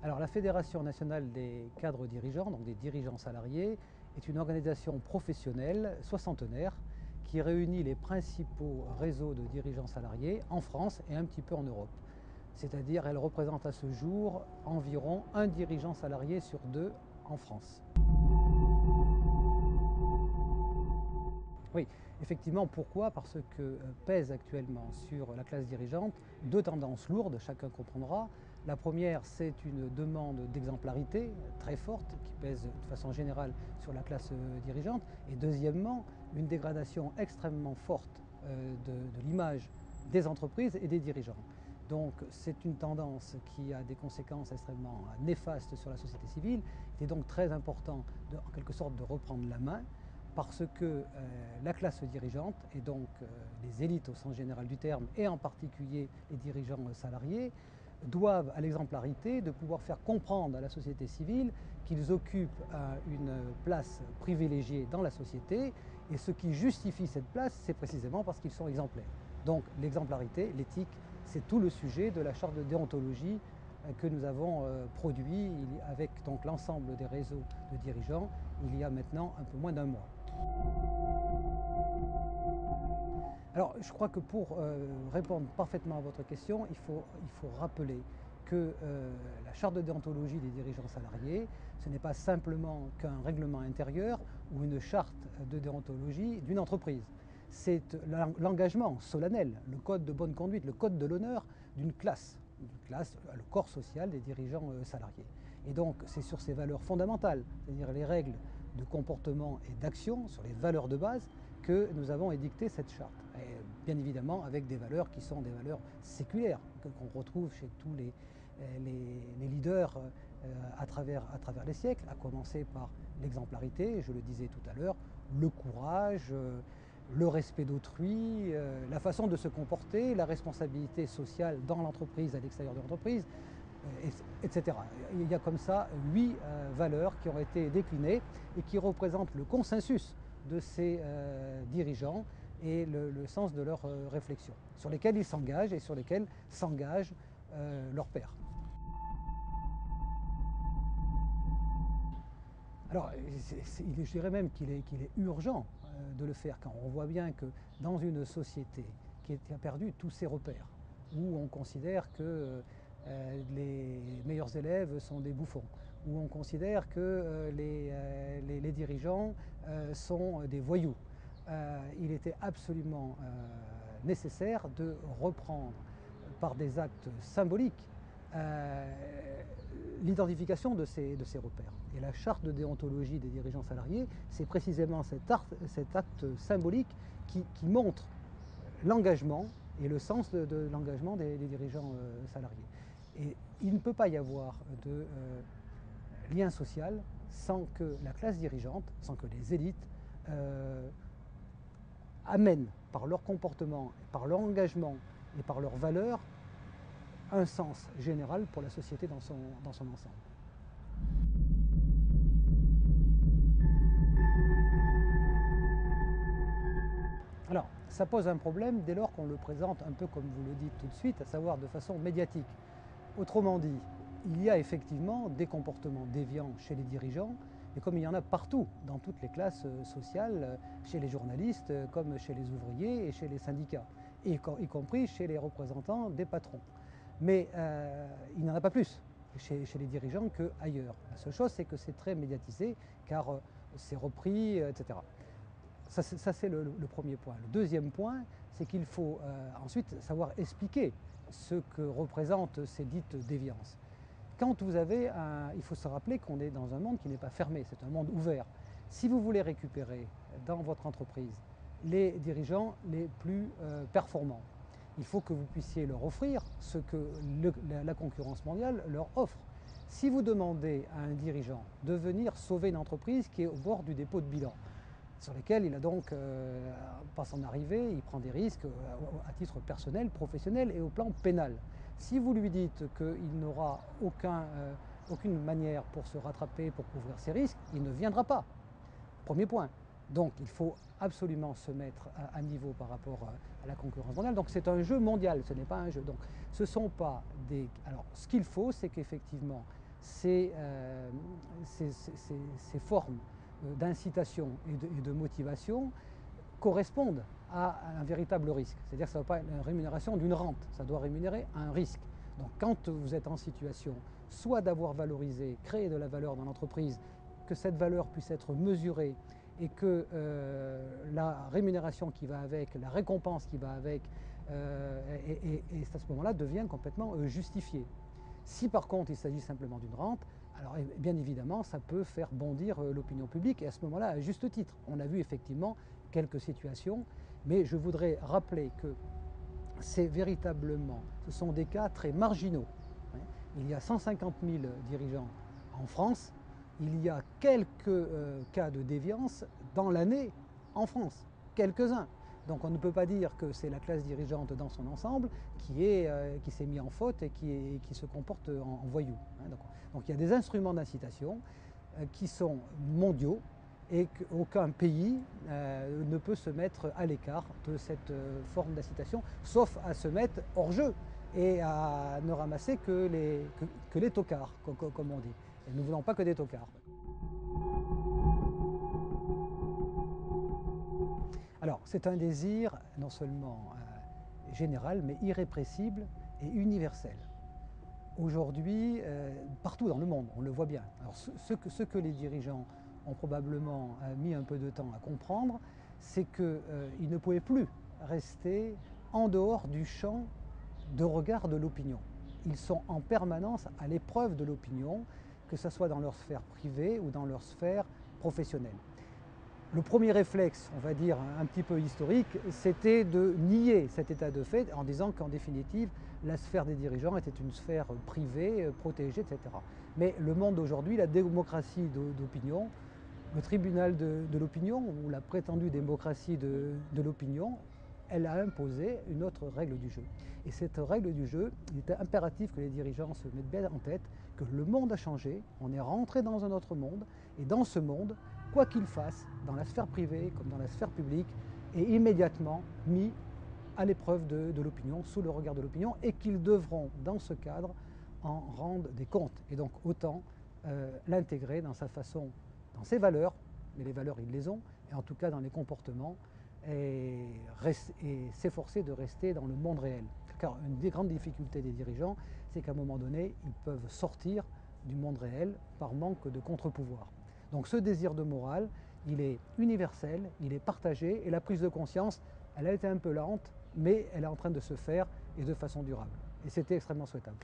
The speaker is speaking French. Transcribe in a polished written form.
Alors la Fédération nationale des cadres dirigeants, donc des dirigeants salariés, est une organisation professionnelle soixantenaire qui réunit les principaux réseaux de dirigeants salariés en France et un petit peu en Europe. C'est-à-dire elle représente à ce jour environ un dirigeant salarié sur deux en France. Oui, effectivement, pourquoi? Parce que pèsent actuellement sur la classe dirigeante deux tendances lourdes, chacun comprendra. La première, c'est une demande d'exemplarité très forte qui pèse de façon générale sur la classe dirigeante. Et deuxièmement, une dégradation extrêmement forte de l'image des entreprises et des dirigeants. Donc c'est une tendance qui a des conséquences extrêmement néfastes sur la société civile. Il est donc très important en quelque sorte de reprendre la main parce que la classe dirigeante, et donc les élites au sens général du terme, et en particulier les dirigeants salariés, doivent à l'exemplarité de pouvoir faire comprendre à la société civile qu'ils occupent une place privilégiée dans la société, et ce qui justifie cette place, c'est précisément parce qu'ils sont exemplaires. Donc l'exemplarité, l'éthique, c'est tout le sujet de la charte de déontologie que nous avons produit avec l'ensemble des réseaux de dirigeants il y a maintenant un peu moins d'un mois. Alors je crois que pour répondre parfaitement à votre question, il faut rappeler que la charte de déontologie des dirigeants salariés, ce n'est pas simplement qu'un règlement intérieur ou une charte de déontologie d'une entreprise. C'est l'engagement solennel, le code de bonne conduite, le code de l'honneur d'une classe, le corps social des dirigeants salariés. Et donc c'est sur ces valeurs fondamentales, c'est-à-dire les règles de comportement et d'action, sur les valeurs de base, que nous avons édicté cette charte. Et bien évidemment avec des valeurs qui sont des valeurs séculaires, qu'on retrouve chez tous les leaders à travers les siècles, à commencer par l'exemplarité, je le disais tout à l'heure, le courage, le respect d'autrui, la façon de se comporter, la responsabilité sociale dans l'entreprise, à l'extérieur de l'entreprise, etc. Il y a comme ça 8 valeurs qui ont été déclinées et qui représentent le consensus de ces dirigeants et le sens de leur réflexion, sur lesquels ils s'engagent et sur lesquels s'engagent leurs pairs. Alors, je dirais même qu'il est urgent de le faire, quand on voit bien que dans une société qui a perdu tous ses repères, où on considère que les meilleurs élèves sont des bouffons, où on considère que les dirigeants sont des voyous, il était absolument nécessaire de reprendre par des actes symboliques l'identification de ces repères. Et la charte de déontologie des dirigeants salariés, c'est précisément cet acte symbolique qui montre l'engagement et le sens de l'engagement des dirigeants salariés. Et il ne peut pas y avoir de lien social sans que la classe dirigeante, sans que les élites amènent par leur comportement, par leur engagement et par leurs valeurs un sens général pour la société dans son ensemble. Alors, ça pose un problème dès lors qu'on le présente un peu comme vous le dites tout de suite, à savoir de façon médiatique. Autrement dit, il y a effectivement des comportements déviants chez les dirigeants, et comme il y en a partout, dans toutes les classes sociales, chez les journalistes, comme chez les ouvriers et chez les syndicats, et y compris chez les représentants des patrons. Mais il n'y en a pas plus chez les dirigeants qu'ailleurs. La seule chose, c'est que c'est très médiatisé, car c'est repris, etc. Ça c'est le premier point. Le deuxième point, c'est qu'il faut ensuite savoir expliquer ce que représentent ces dites déviances. Quand vous avez il faut se rappeler qu'on est dans un monde qui n'est pas fermé, c'est un monde ouvert. Si vous voulez récupérer dans votre entreprise les dirigeants les plus performants, il faut que vous puissiez leur offrir ce que la concurrence mondiale leur offre. Si vous demandez à un dirigeant de venir sauver une entreprise qui est au bord du dépôt de bilan, sur lesquels il a donc, par son arrivée, il prend des risques à titre personnel, professionnel et au plan pénal. Si vous lui dites qu'il n'aura aucune manière pour se rattraper, pour couvrir ses risques, il ne viendra pas. Premier point. Donc il faut absolument se mettre à niveau par rapport à la concurrence mondiale. Donc c'est un jeu mondial, ce n'est pas un jeu. Donc ce sont pas des... Alors ce qu'il faut, c'est qu'effectivement ces formes d'incitation et de motivation correspondent à un véritable risque. C'est-à-dire que ça ne doit pas être une rémunération d'une rente, ça doit rémunérer un risque. Donc quand vous êtes en situation soit d'avoir valorisé, créé de la valeur dans l'entreprise, que cette valeur puisse être mesurée et que la rémunération qui va avec, la récompense qui va avec, et à ce moment-là devient complètement justifiée. Si par contre il s'agit simplement d'une rente, alors bien évidemment ça peut faire bondir l'opinion publique et à ce moment-là à juste titre. On a vu effectivement quelques situations, mais je voudrais rappeler que ce sont des cas très marginaux. Il y a 150 000 dirigeants en France, il y a quelques cas de déviance dans l'année en France, quelques-uns. Donc on ne peut pas dire que c'est la classe dirigeante dans son ensemble qui s'est mis en faute et qui se comporte en voyou. Donc il y a des instruments d'incitation qui sont mondiaux et qu'aucun pays ne peut se mettre à l'écart de cette forme d'incitation, sauf à se mettre hors jeu et à ne ramasser que les tocards, comme on dit. Et nous ne voulons pas que des tocards. Alors, c'est un désir non seulement général, mais irrépressible et universel. Aujourd'hui, partout dans le monde, on le voit bien. Alors, ce que les dirigeants ont probablement mis un peu de temps à comprendre, c'est qu'ils ne pouvaient plus rester en dehors du champ de regard de l'opinion. Ils sont en permanence à l'épreuve de l'opinion, que ce soit dans leur sphère privée ou dans leur sphère professionnelle. Le premier réflexe, on va dire un petit peu historique, c'était de nier cet état de fait en disant qu'en définitive, la sphère des dirigeants était une sphère privée, protégée, etc. Mais le monde d'aujourd'hui, la démocratie d'opinion, le tribunal de l'opinion ou la prétendue démocratie de l'opinion, elle a imposé une autre règle du jeu. Et cette règle du jeu, il était impératif que les dirigeants se mettent bien en tête que le monde a changé, on est rentré dans un autre monde, et dans ce monde, quoi qu'il fasse, dans la sphère privée comme dans la sphère publique, est immédiatement mis à l'épreuve de l'opinion, sous le regard de l'opinion, et qu'ils devront, dans ce cadre, en rendre des comptes. Et donc autant l'intégrer dans sa façon, dans ses valeurs, mais les valeurs ils les ont, et en tout cas dans les comportements, et s'efforcer de rester dans le monde réel. Car une des grandes difficultés des dirigeants, c'est qu'à un moment donné, ils peuvent sortir du monde réel par manque de contre-pouvoir. Donc ce désir de morale, il est universel, il est partagé, et la prise de conscience, elle a été un peu lente, mais elle est en train de se faire et de façon durable. Et c'était extrêmement souhaitable.